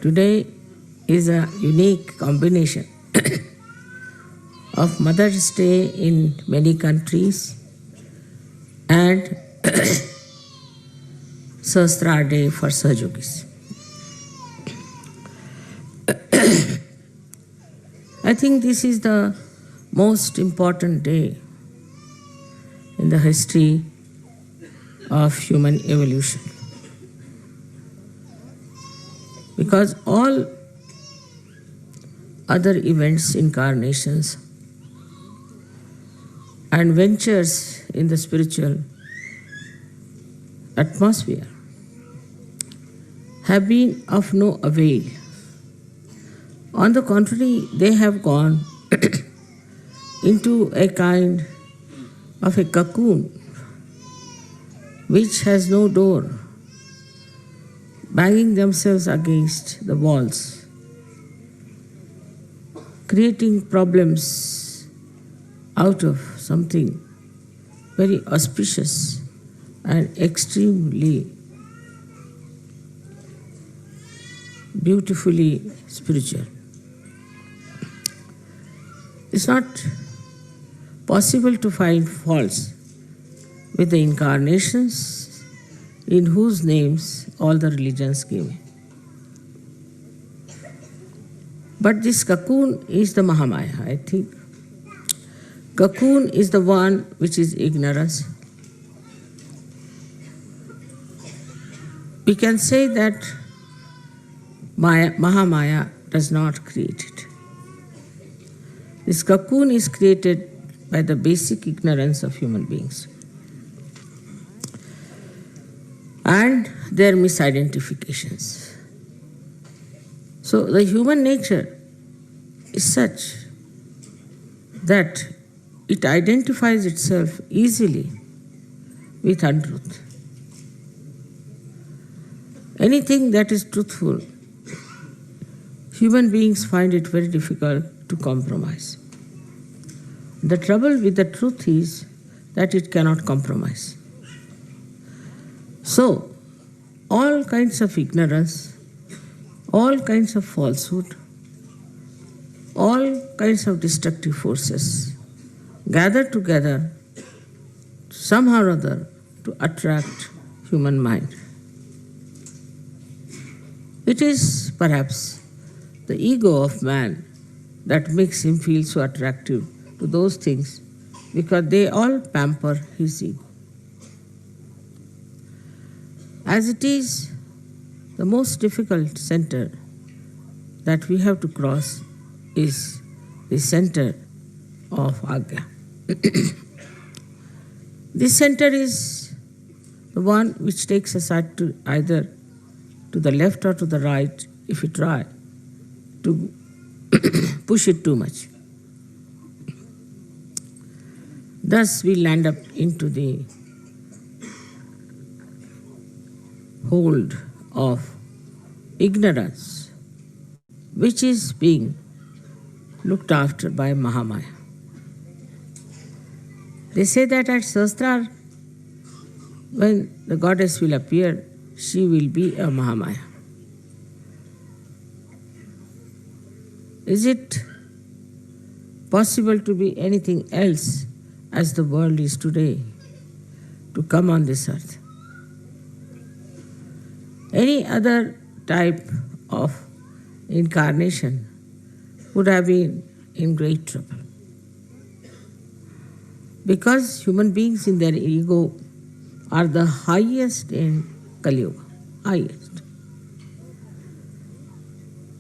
Today is a unique combination of Mother's Day in many countries and Sahasrara Day for Sahajogis. I think this is the most important day in the history of human evolution, because all other events, incarnations, and ventures in the spiritual atmosphere have been of no avail. On the contrary, they have gone into a kind of a cocoon which has no door, banging themselves against the walls, creating problems out of something very auspicious and extremely beautifully spiritual. It's not possible to find faults with the incarnations in whose names all the religions give. But this cocoon is the Mahamaya, I think. Cocoon is the one which is ignorance. We can say that Mahamaya does not create it. This cocoon is created by the basic ignorance of human beings and their misidentifications. So the human nature is such that it identifies itself easily with untruth. Anything that is truthful, human beings find it very difficult to compromise. The trouble with the truth is that it cannot compromise. So, all kinds of ignorance, all kinds of falsehood, all kinds of destructive forces gather together somehow or other to attract human mind. It is perhaps the ego of man that makes him feel so attractive to those things, because they all pamper his ego. As it is, the most difficult center that we have to cross is the center of Agya. This center is the one which takes us either to the left or to the right if we try to push it too much. Thus we land up into the hold of ignorance, which is being looked after by Mahamaya. They say that at Sahasrara, when the goddess will appear, she will be a Mahamaya. Is it possible to be anything else as the world is today, to come on this earth? Any other type of incarnation would have been in great trouble, because human beings in their ego are the highest in Kali Yuga, highest.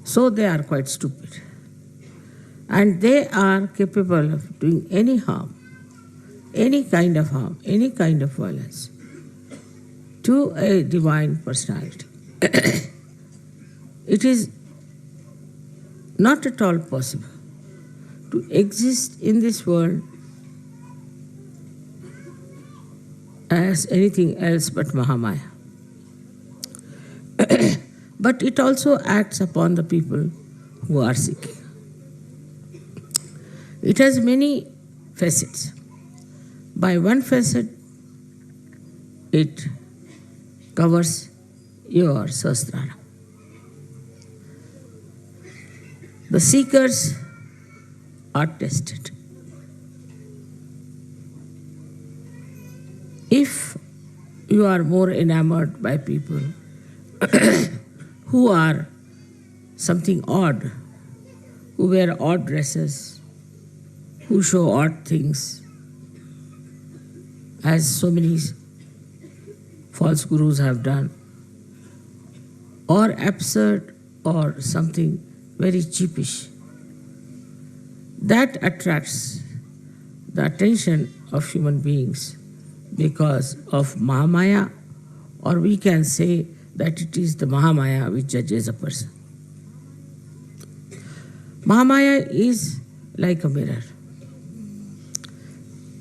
So they are quite stupid. And they are capable of doing any harm, any kind of harm, any kind of violence to a divine personality. It is not at all possible to exist in this world as anything else but Mahamaya. But it also acts upon the people who are seeking. It has many facets. By one facet, it covers your Sahasrara. The seekers are tested. If you are more enamored by people who are something odd, who wear odd dresses, who show odd things, as so many false gurus have done, or absurd or something very cheapish, that attracts the attention of human beings because of Mahamaya, or we can say that it is the Mahamaya which judges a person. Mahamaya is like a mirror.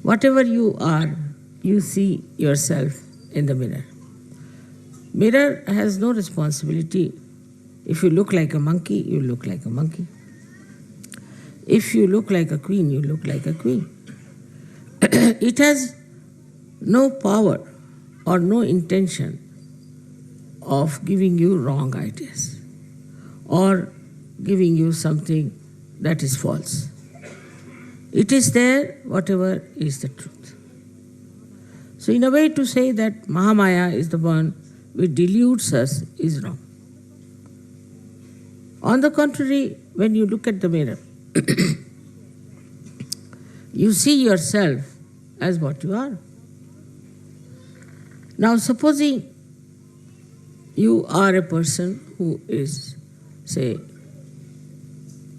Whatever you are, you see yourself in the mirror. Mirror has no responsibility. If you look like a monkey, you look like a monkey. If you look like a queen, you look like a queen. It has no power or no intention of giving you wrong ideas or giving you something that is false. It is there, whatever is the truth. So in a way, to say that Mahamaya is the one which deludes us is wrong. On the contrary, when you look at the mirror, you see yourself as what you are. Now, supposing you are a person who is, say,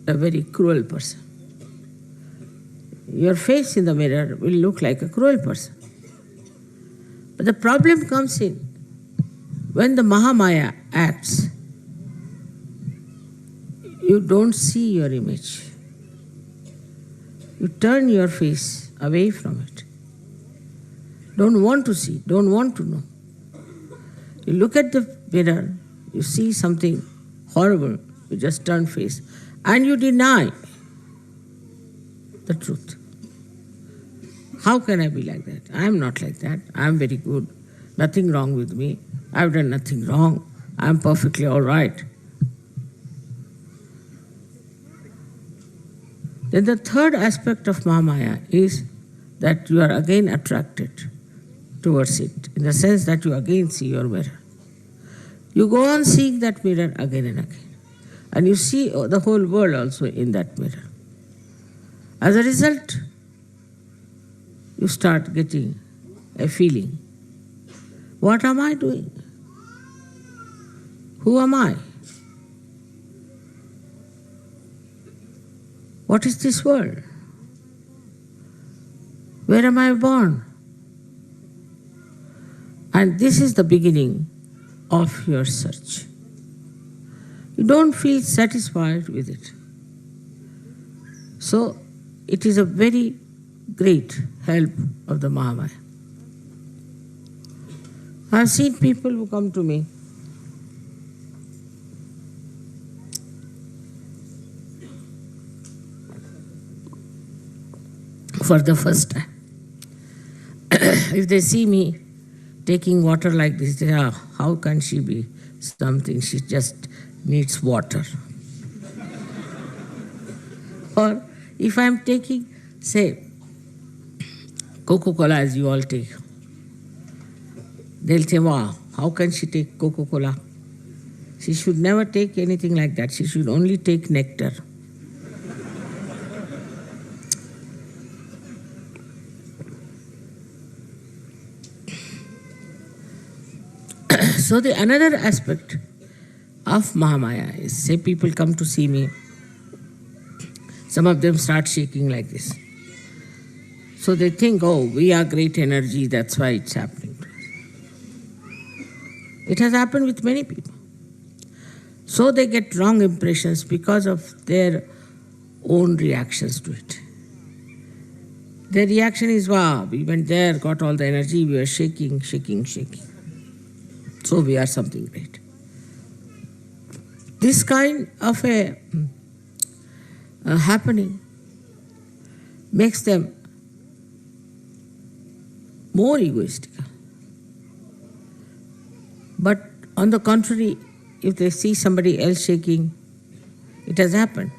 a very cruel person. Your face in the mirror will look like a cruel person. But the problem comes in when the Mahamaya acts. You don't see your image. You turn your face away from it. Don't want to see, don't want to know. You look at the mirror, you see something horrible, you just turn face, and you deny the truth. How can I be like that? I am not like that. I am very good. Nothing wrong with me. I have done nothing wrong. I am perfectly all right. Then the third aspect of Mahamaya is that you are again attracted towards it, in the sense that you again see your mirror. You go on seeing that mirror again and again. And you see the whole world also in that mirror. As a result, you start getting a feeling. What am I doing? Who am I? What is this world? Where am I born? And this is the beginning of your search. You don't feel satisfied with it. So it is a very great help of the Mahamaya. I have seen people who come to me for the first time. If they see me taking water like this, they say, how can she be something? She just needs water. Or if I am taking, say, Coca-Cola as you all take, they'll say, wow, how can she take Coca-Cola? She should never take anything like that. She should only take nectar. So the another aspect of Mahamaya is, say people come to see me, some of them start shaking like this. So they think, oh, we are great energy, that's why it's happening to us. It has happened with many people. So they get wrong impressions because of their own reactions to it. Their reaction is, wow, we went there, got all the energy, we were shaking, shaking, shaking. So we are something great. This kind of a happening makes them more egoistical. But on the contrary, if they see somebody else shaking, it has happened.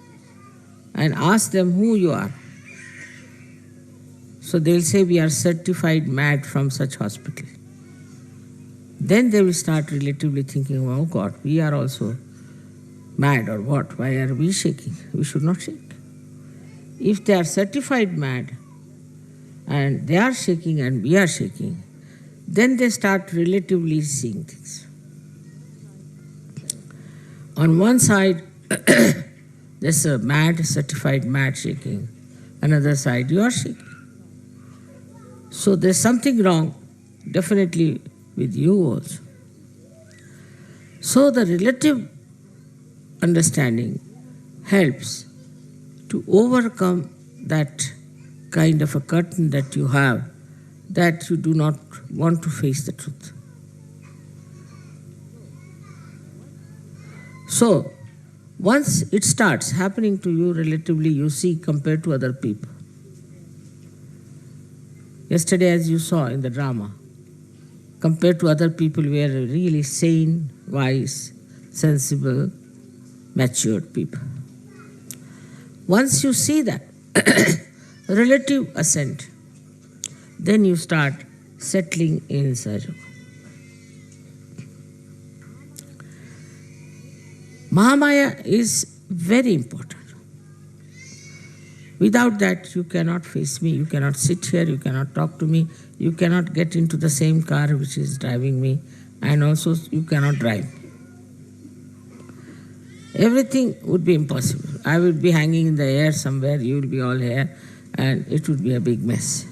and ask them who you are. So they'll say, we are certified mad from such hospital. Then they will start relatively thinking, oh God, we are also mad or what? Why are we shaking? We should not shake. If they are certified mad and they are shaking and we are shaking, then they start relatively seeing things. On one side, there's a mad, certified mad shaking. Another side, you are shaking. So there's something wrong, definitely with you also. So the relative understanding helps to overcome that kind of a curtain that you have, that you do not want to face the truth. So, once it starts happening to you relatively, you see, compared to other people. Yesterday, as you saw in the drama, compared to other people, we are really sane, wise, sensible, matured people. Once you see that relative ascent, then you start settling in Sahaja. Mahamaya is very important. Without that, you cannot face me, you cannot sit here, you cannot talk to me, you cannot get into the same car which is driving me, and also you cannot drive me. Everything would be impossible. I would be hanging in the air somewhere, you will be all here, and it would be a big mess.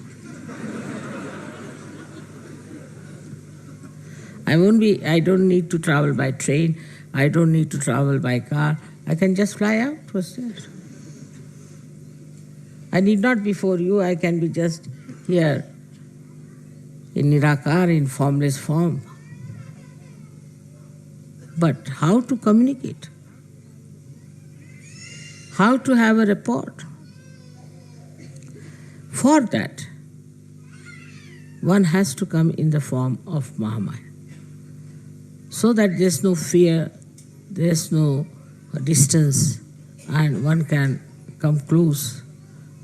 I don't need to travel by train, I don't need to travel by car, I can just fly out. What's that? I need not be for you, I can be just here in Nirakar, in formless form. But how to communicate? How to have a rapport? For that, one has to come in the form of Mahamaya. So that there's no fear, there's no distance, and one can come close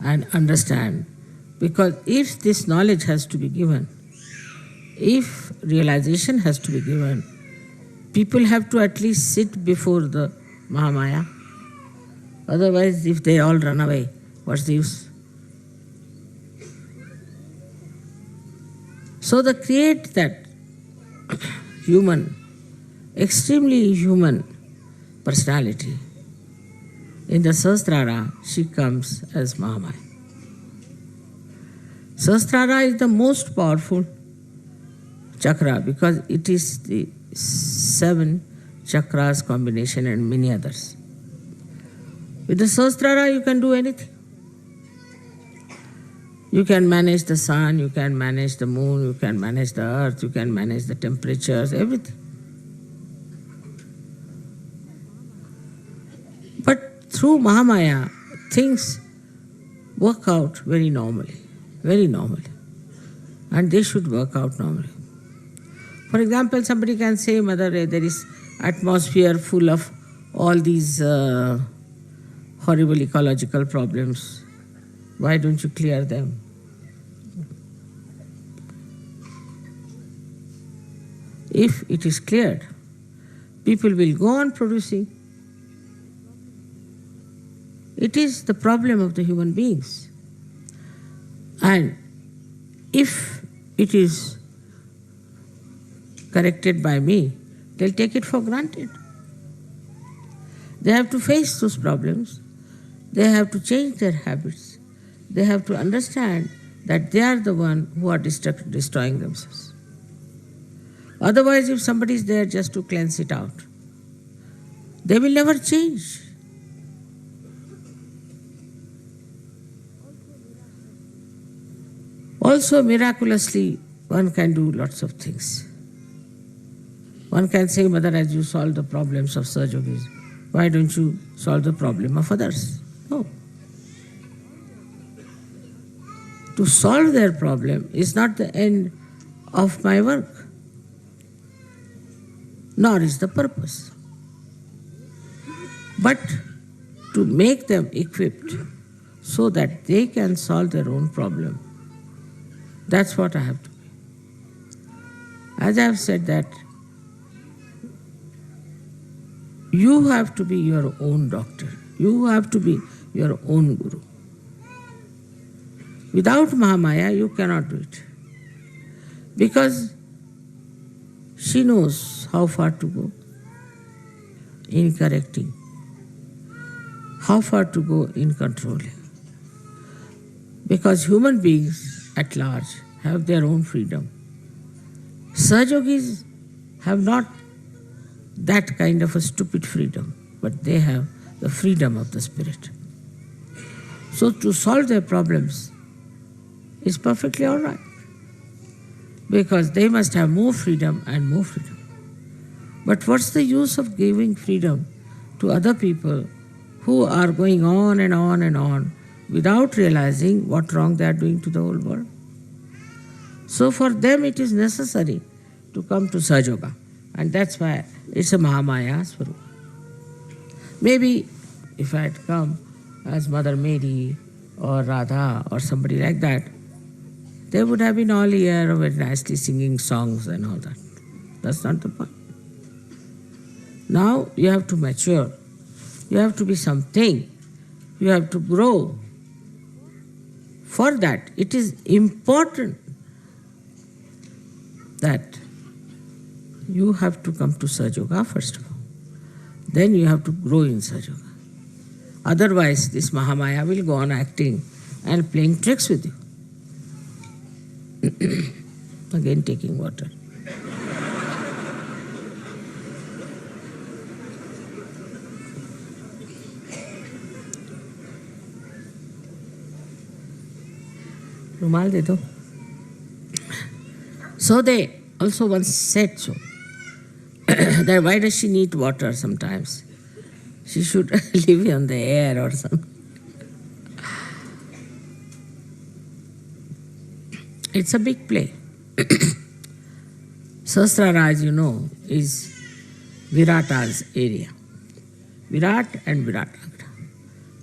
and understand. Because if this knowledge has to be given, if realization has to be given, people have to at least sit before the Mahamaya. Otherwise, if they all run away, what's the use? So to create that human, extremely human personality, in the Sahasrara, she comes as Mahamaya. Sahasrara is the most powerful chakra because it is the 7 chakras combination and many others. With the Sahasrara, you can do anything. You can manage the sun, you can manage the moon, you can manage the earth, you can manage the temperatures, everything. But through Mahamaya, things work out very normally, and they should work out normally. For example, somebody can say, Mother, there is atmosphere full of all these horrible ecological problems. Why don't you clear them? If it is cleared, people will go on producing. It is the problem of the human beings. And if it is corrected by me, they'll take it for granted. They have to face those problems. They have to change their habits. They have to understand that they are the one who are destroying themselves. Otherwise, if somebody is there just to cleanse it out, they will never change. Also, miraculously, one can do lots of things. One can say, Mother, as you solve the problems of Sahajogis, why don't you solve the problem of others? No. To solve their problem is not the end of my work, nor is the purpose. But to make them equipped so that they can solve their own problem. That's what I have to be. As I have said that, you have to be your own doctor. You have to be your own guru. Without Mahamaya, you cannot do it. Because she knows how far to go in correcting, how far to go in controlling. Because human beings at large have their own freedom. Sahajogis have not that kind of a stupid freedom, but they have the freedom of the spirit. So to solve their problems is perfectly all right, because they must have more freedom and more freedom. But what's the use of giving freedom to other people who are going on and on and on without realizing what wrong they are doing to the whole world? So for them it is necessary to come to Sahaja, and that's why it's a Mahamaya Swarupa. Maybe if I had come as Mother Mary or Radha or somebody like that, they would have been all here very nicely singing songs and all that. That's not the point. Now you have to mature. You have to be something. You have to grow. For that, it is important that you have to come to Sahaja first of all. Then you have to grow in Sahaja. Otherwise, this Mahamaya will go on acting and playing tricks with you. Again taking water. Rumal de do. So they also once said so, that why does she need water sometimes? She should live on the air or something. It's a big play. Sahasrara, as you know, is Virata's area. Virat and Virata.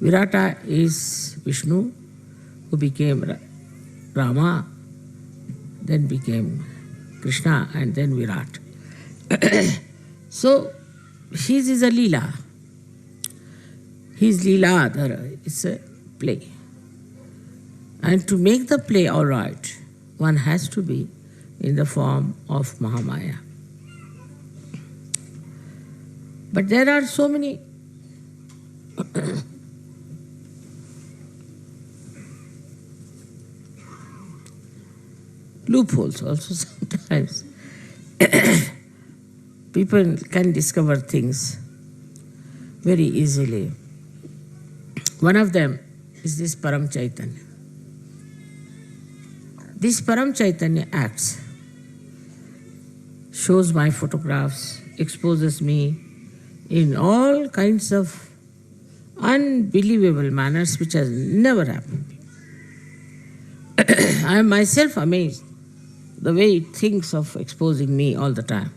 Virata is Vishnu, who became Rama, then became Krishna, and then Virat. So, his is a Leela. His Leela is a play. And to make the play all right, one has to be in the form of Mahamaya. But there are so many loopholes also sometimes. People can discover things very easily. One of them is this Param Chaitanya. This Param Chaitanya acts, shows my photographs, exposes me in all kinds of unbelievable manners which has never happened. I am myself amazed the way it thinks of exposing me all the time.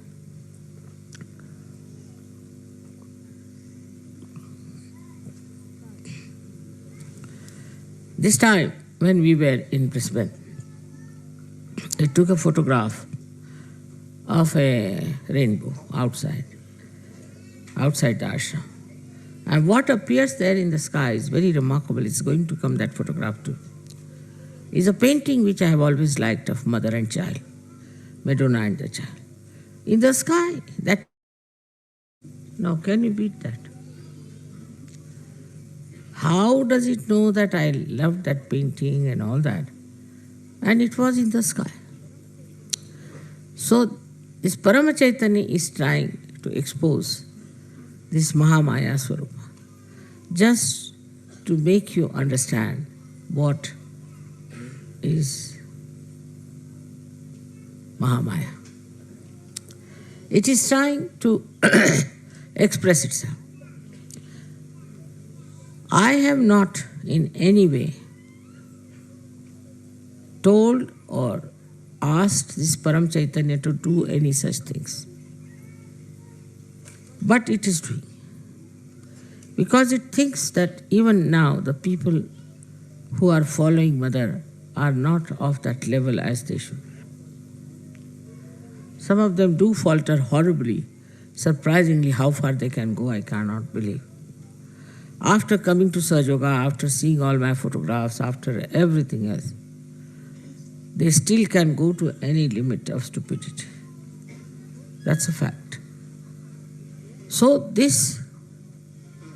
This time, when we were in Brisbane, it took a photograph of a rainbow outside the ashram. And what appears there in the sky is very remarkable. It's going to come, that photograph too. Is a painting which I have always liked of mother and child, Madonna and the child. In the sky, that. Now, can you beat that? How does it know that I loved that painting and all that? And it was in the sky. So, this Parama Chaitanya is trying to expose this Mahamaya Swarupa, just to make you understand what is Mahamaya. It is trying to express itself. I have not in any way told or asked this Param Chaitanya to do any such things. But it is doing. because it thinks that even now the people who are following Mother are not of that level as they should. Some of them do falter horribly. Surprisingly, how far they can go, I cannot believe. After coming to Sahaja Yoga, after seeing all my photographs, after everything else, they still can go to any limit of stupidity. That's a fact. So this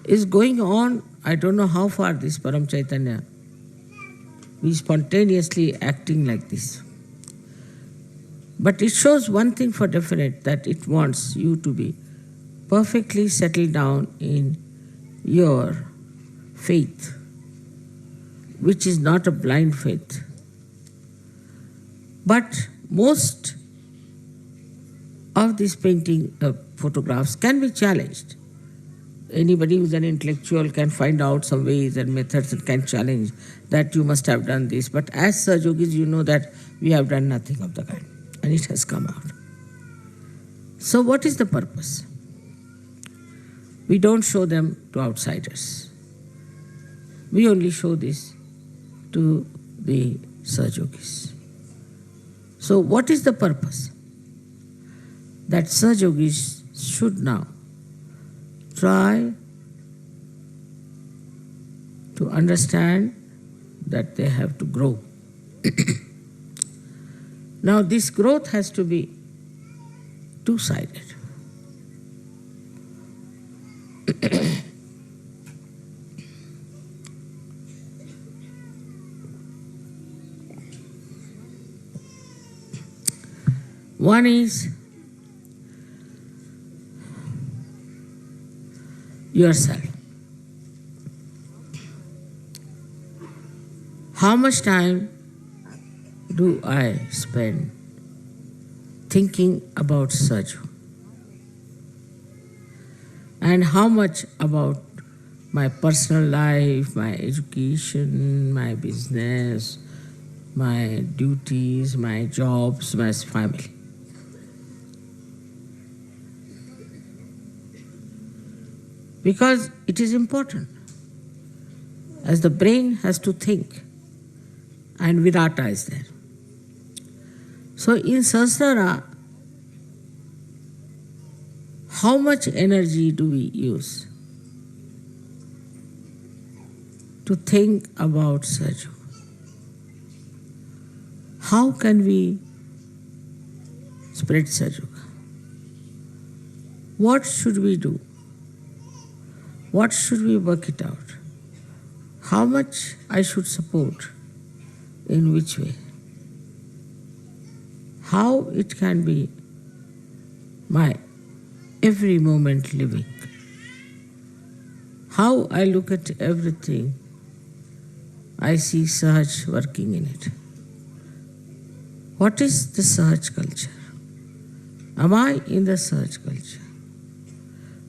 is going on. I don't know how far this Param Chaitanya is spontaneously acting like this. But it shows one thing for definite, that it wants you to be perfectly settled down in your faith, which is not a blind faith. But most of these photographs can be challenged. Anybody who's an intellectual can find out some ways and methods that can challenge that you must have done this. But as Sahaja Yogis, you know that we have done nothing of the kind, and it has come out. So what is the purpose? We don't show them to outsiders. We only show this to the Sahaja Yogis. So what is the purpose? That Sahaja Yogis should now try to understand that they have to grow. Now this growth has to be two-sided. One is yourself. How much time do I spend thinking about Sahaja? And how much about my personal life, my education, my business, my duties, my jobs, my family? Because it is important. As the brain has to think, and Virata is there. So in Sahasrara, how much energy do we use to think about Sahaja? How can we spread Sahaja? What should we do? What should we work it out? How much I should support? In which way? How it can be my every moment living? How I look at everything, I see Sahaj working in it. What is the Sahaj culture? Am I in the Sahaj culture?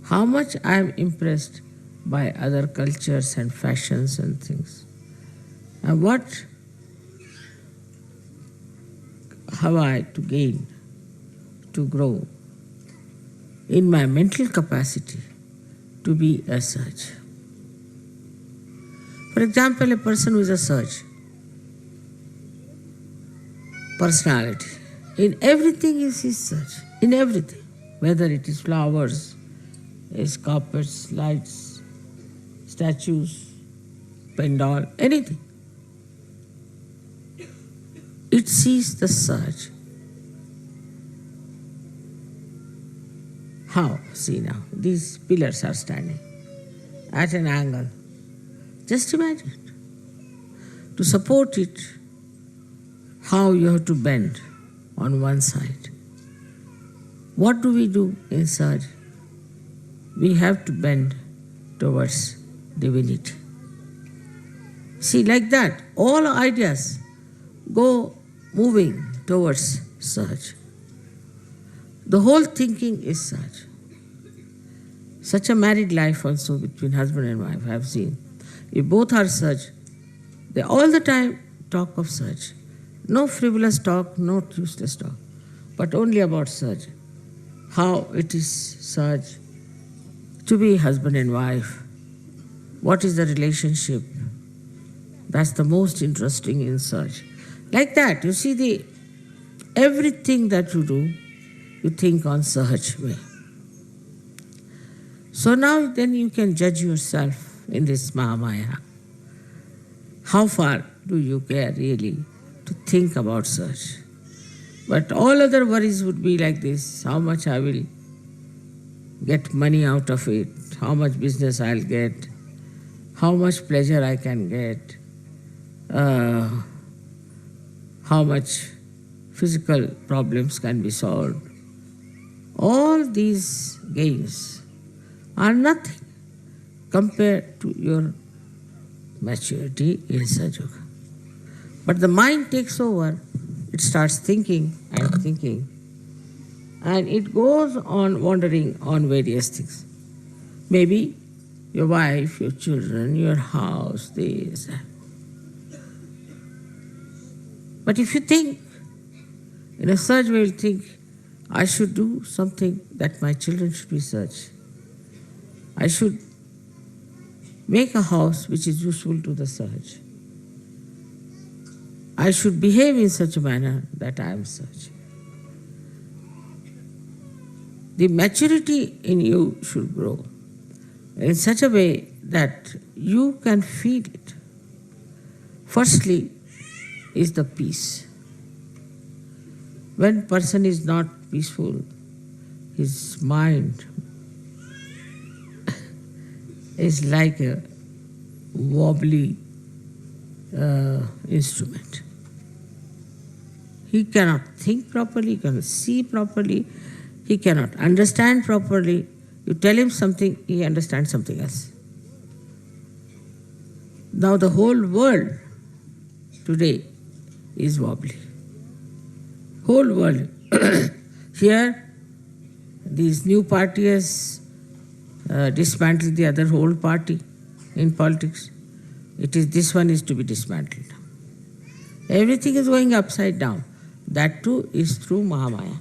How much I am impressed by other cultures and fashions and things? And what have I to gain, to grow in my mental capacity to be a Sahaj? For example, a person who is a Sahaj personality, in everything is his Sahaj, in everything, whether it is flowers, is carpets, lights, statues, pandal, anything. It sees the Sahaj. How? See now, these pillars are standing at an angle. Just imagine it. To support it, how you have to bend on one side. What do we do in Sahaj? We have to bend towards divinity. See, like that, all ideas go moving towards Sahaj. The whole thinking is Sahaj. Such a married life also between husband and wife, I have seen. If both are Sahaj, they all the time talk of Sahaj. No frivolous talk, no useless talk, but only about Sahaj. How it is Sahaj to be husband and wife, What is the relationship? That's the most interesting in search. Like that, you see, everything that you do, you think on Sahaj way. So now then you can judge yourself in this Mahamaya. How far do you care really to think about search? But all other worries would be like this: how much I will get money out of it, how much business I'll get, how much pleasure I can get, how much physical problems can be solved. All these gains are nothing compared to your maturity in Sahaja. But the mind takes over, it starts thinking and thinking, and it goes on wandering on various things. Maybe your wife, your children, your house, this. But if you think, in a search way, you'll think, I should do something that my children should be search. I should make a house which is useful to the search. I should behave in such a manner that I am search. The maturity in you should grow in such a way that you can feel it. Firstly is the peace. When person is not peaceful, his mind is like a wobbly instrument. He cannot think properly, he cannot see properly, he cannot understand properly. You tell him something, he understands something else. Now the whole world today is wobbly. Whole world. Here, these new party has dismantled the other whole party in politics. This one is to be dismantled. Everything is going upside down. That too is through Mahamaya.